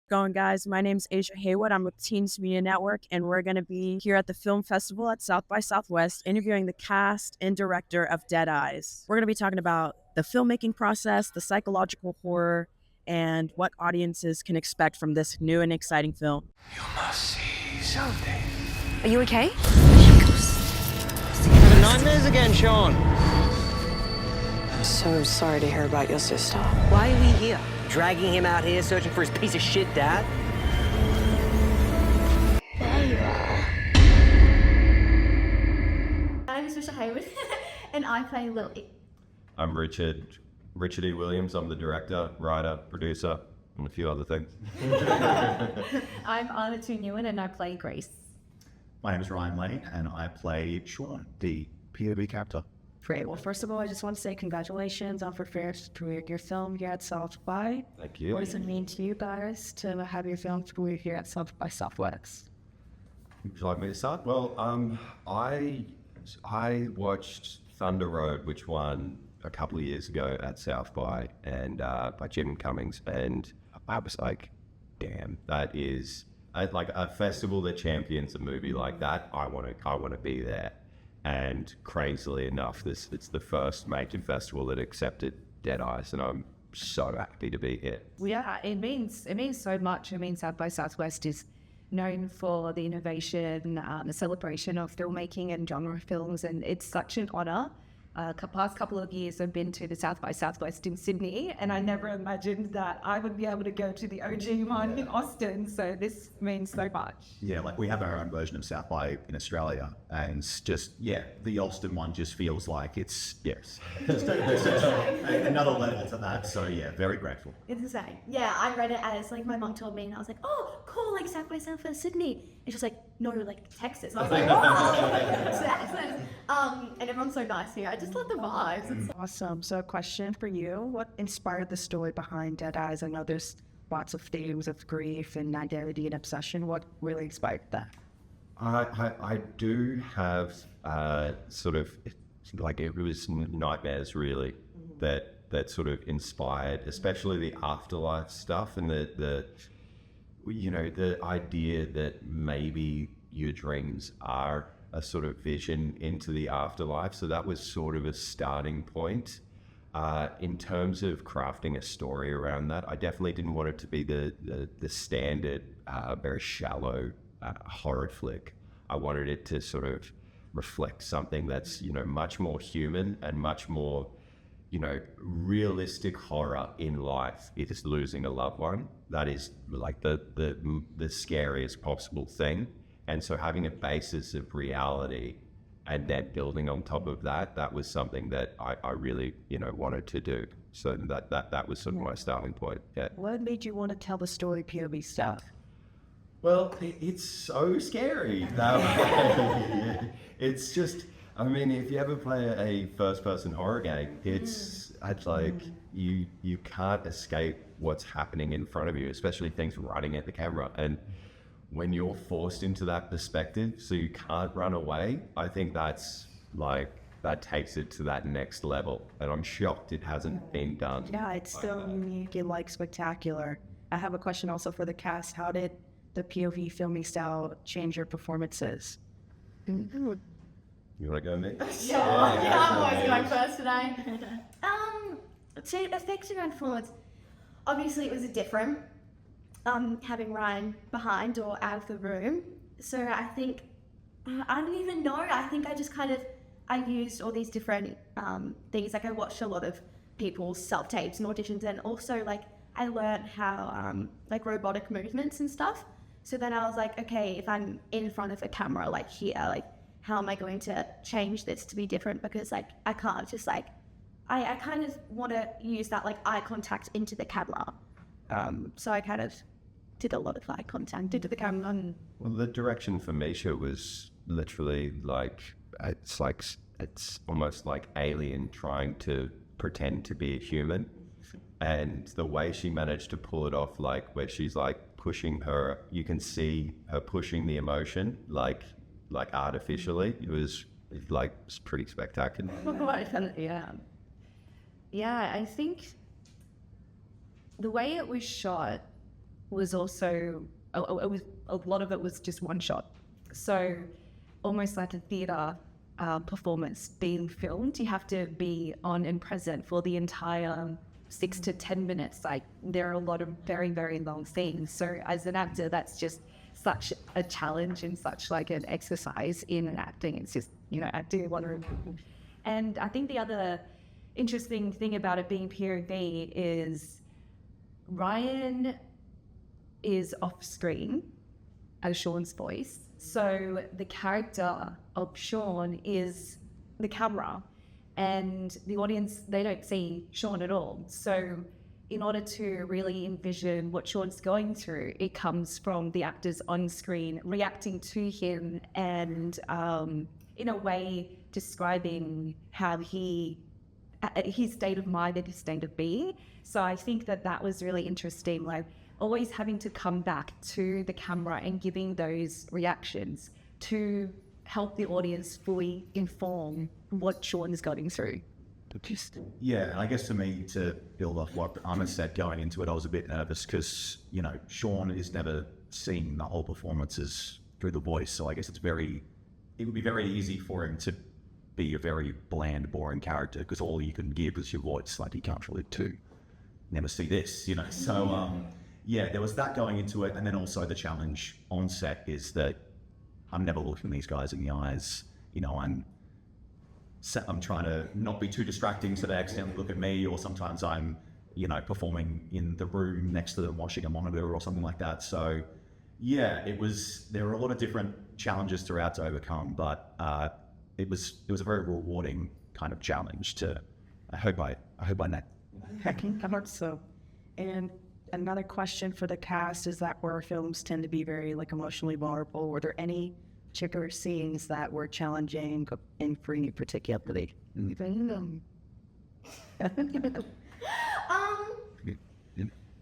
Going, guys? My name's Asia Heywood. I'm with Teens Media Network, and we're going to be here at the film festival at South by Southwest interviewing the cast and director of Dead Eyes. We're going to be talking about the filmmaking process, the psychological horror, and what audiences can expect from this new and exciting film. You must see something. Are you okay? Having nightmares again, Sean? I'm so sorry to hear about your sister. Why are we here? Dragging him out here, searching for his piece of shit dad? There you are. My name is Mischa Heywood, and I play Lilly. I'm Richard E. Williams. I'm the director, writer, producer, and a few other things. I'm Ana Thu Nguyen, and I play Grace. My name is Laine, and I play Sean, the POV character. Great. Well, first of all, I just want to say congratulations on preparing your film here at South by. Thank you. What does it mean to you guys to have your film premiere here at South by Southwest? Would you like me to start? Well, I watched Thunder Road, which won a couple of years ago at South by, and by Jim Cummings, and I was like, damn, that is like a festival that champions a movie like that. I want to be there. And crazily enough, it's the first major festival that accepted Dead Eyes, and I'm so happy to be here. Yeah, it means so much. I mean, South by Southwest is known for the innovation, the celebration of filmmaking and genre films, and it's such an honor. Past couple of years I've been to the South by Southwest in Sydney, and I never imagined that I would be able to go to the OG one in Austin, so this means so much. Yeah, like we have our own version of South by in Australia, and it's just, the Austin one just feels like it's another level to that. So yeah, very grateful. It's insane. Yeah, I read it as like my mom told me, and I was like, oh, cool, like South by Southwest Sydney. And she was like, no, like Texas. I was like, oh, Texas. And everyone's so nice here. I just love the vibes. It's Awesome. So a question for you. What inspired the story behind Dead Eyes? I know there's lots of themes of grief and identity and obsession. What really inspired that? I do have sort of like it was nightmares really that sort of inspired, especially the afterlife stuff and the idea that maybe your dreams are a sort of vision into the afterlife. So that was sort of a starting point. In terms of crafting a story around that, I definitely didn't want it to be the standard, very shallow horror flick. I wanted it to sort of reflect something that's, much more human and much more, realistic horror in life. It is losing a loved one. That is like the scariest possible thing. And so having a basis of reality and then building on top of that was something that I really, wanted to do. So that was sort of my starting point. Yeah. What made you want to tell the story POV stuff? Well, it's so scary. It's just, I mean, if you ever play a first-person horror game, it's like you can't escape what's happening in front of you, especially things running at the camera. And when you're forced into that perspective, so you can't run away, I think that takes it to that next level. And I'm shocked it hasn't been done. Yeah, it's still unique and spectacular. I have a question also for the cast. How did the POV filming style change your performances? You want to go, Nick? yeah, I'm always going first today. So effects around forwards, obviously it was a different, having Ryan behind or out of the room. So I think, I don't even know, I think I just I used all these different things. Like I watched a lot of people's self-tapes and auditions, and also I learned how robotic movements and stuff. So then I was like, okay, if I'm in front of a camera here, how am I going to change this to be different? Because I can't just I kind of want to use that eye contact into the camera. So I kind of did a lot of eye contact into the camera. Well, the direction for Mischa was literally it's almost like Alien trying to pretend to be a human. And the way she managed to pull it off, where she's pushing her, you can see her pushing the emotion, artificially. It was pretty spectacular. Yeah, I think the way it was shot was also, a lot of it was just one shot. So almost like a theatre performance being filmed, you have to be on and present for the entire 6 to 10 minutes. Like, there are a lot of very, very long scenes. So as an actor, that's just such a challenge and such like an exercise in acting. It's just, acting in one room. And I think the other interesting thing about it being POV is Ryan is off screen as Sean's voice. So the character of Sean is the camera, and the audience, they don't see Sean at all. So in order to really envision what Sean's going through, it comes from the actors on screen reacting to him and in a way describing how his state of mind and his state of being. So I think that was really interesting, like always having to come back to the camera and giving those reactions to help the audience fully inform what Sean is going through. Yeah, and I guess for me, to build off what Ana said going into it, I was a bit nervous because, Sean is never seen the whole performances through the voice. So I guess it would be very easy for him to be a very bland, boring character because all you can give is your voice. Like, you can't really never see this, So, yeah, there was that going into it. And then also the challenge on set is that I'm never looking these guys in the eyes. I'm trying to not be too distracting so they accidentally look at me, or sometimes I'm, performing in the room next to them watching a monitor or something like that. So yeah, there were a lot of different challenges throughout to overcome, but it was a very rewarding kind of challenge I hope I know. I hope so. And another question for the cast is that horror films tend to be very emotionally vulnerable. Were there any particular scenes that were challenging and for you particularly?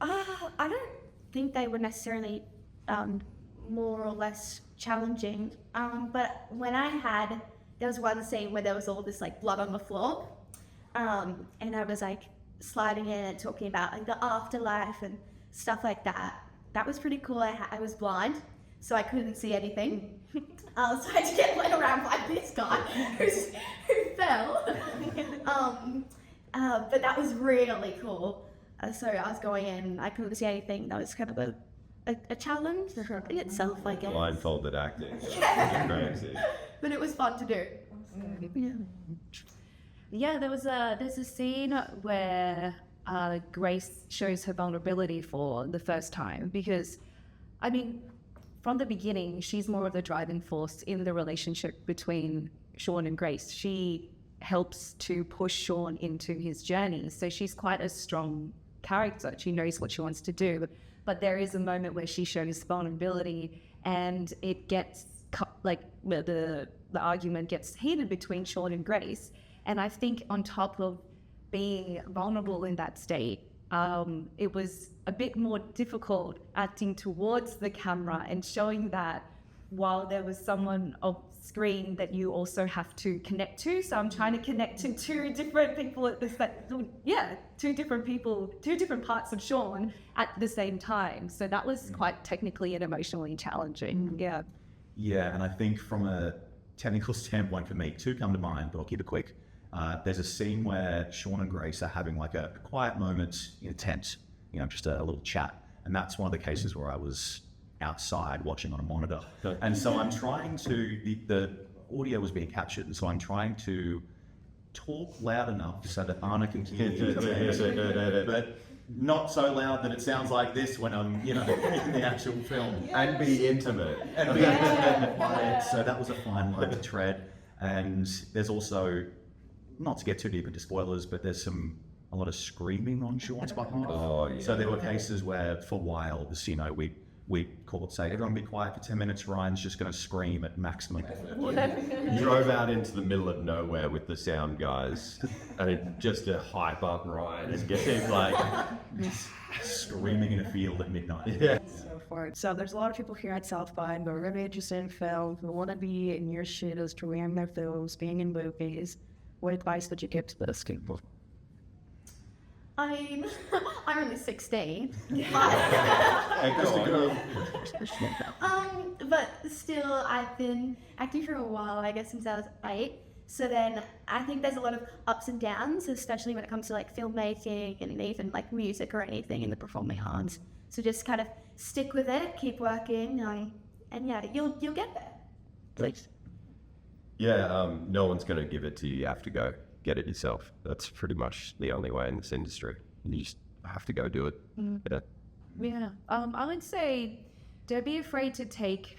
I don't think they were necessarily more or less challenging. But when there was one scene where there was all this blood on the floor, and I was sliding in and talking about the afterlife and stuff like that. That was pretty cool. I was blind, so I couldn't see anything. So I had to get led around by this guy who fell. But that was really cool. So I was going in, I couldn't see anything. That was kind of a challenge in itself, I guess. Blindfolded acting. Yeah. Crazy. But it was fun to do. Yeah, there's a scene where Grace shows her vulnerability for the first time because, from the beginning, she's more of the driving force in the relationship between Sean and Grace. She helps to push Sean into his journey. So she's quite a strong character. She knows what she wants to do. But there is a moment where she shows vulnerability and it gets, the argument gets heated between Sean and Grace. And I think on top of being vulnerable in that state, it was a bit more difficult acting towards the camera and showing that while there was someone off screen that you also have to connect to. So I'm trying to connect to two different people at the same, two different parts of Sean at the same time. So that was quite technically and emotionally challenging. Yeah. Yeah, and I think from a technical standpoint for me, two come to mind, but I'll keep it quick. There's a scene where Sean and Grace are having a quiet moment in a tent, just a little chat. And that's one of the cases where I was outside watching on a monitor. And so I'm trying to, the audio was being captured, and so I'm trying to talk loud enough so that Ana can hear me, but not so loud that it sounds like this when I'm, in the actual film. And be intimate. And be quiet. So that was a fine line to tread. And there's also, not to get too deep into spoilers, but there's a lot of screaming on Sean's behalf. Oh, yeah. So there were cases where, for a while, we called, say, everyone be quiet for 10 minutes, Ryan's just going to scream at maximum effort. Drove out into the middle of nowhere with the sound guys, and just to hype up Ryan and get him screaming in a field at midnight. Yeah. So there's a lot of people here at South by who are really interested in film, who want to be in your shit as touring their films, being in movies. What advice would you give to those people? I'm only 16. But still, I've been acting for a while, I guess since I was 8. So then I think there's a lot of ups and downs, especially when it comes to like filmmaking and even like music or anything in the performing arts. So just kind of stick with it, keep working, and yeah, you'll get there. Please. Yeah, no one's going to give it to you. You have to go get it yourself. That's pretty much the only way in this industry. You just have to go do it. Yeah. I would say don't be afraid to take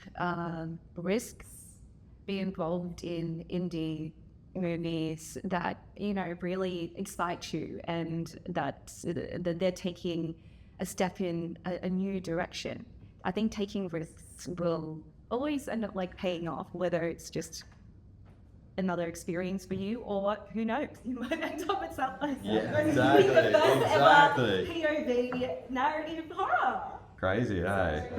risks, be involved in indie movies that, you know, really excite you and that they're taking a step in a new direction. I think taking risks will always end up like paying off, whether it's just another experience for you or who knows, you might end up at South by Southwest. Yeah, exactly. POV narrative horror. Crazy, hey?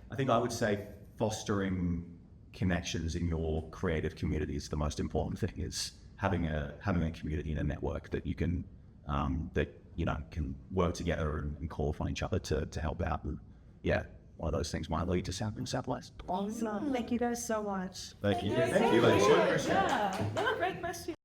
I think I would say fostering connections in your creative community is the most important thing. Is having a community and a network that you can can work together and call upon each other to help out. And yeah, one of those things might lead to South and Southwest. Awesome. Thank you guys so much. Thank you. Thank you, Lilly. Yeah, what a great question.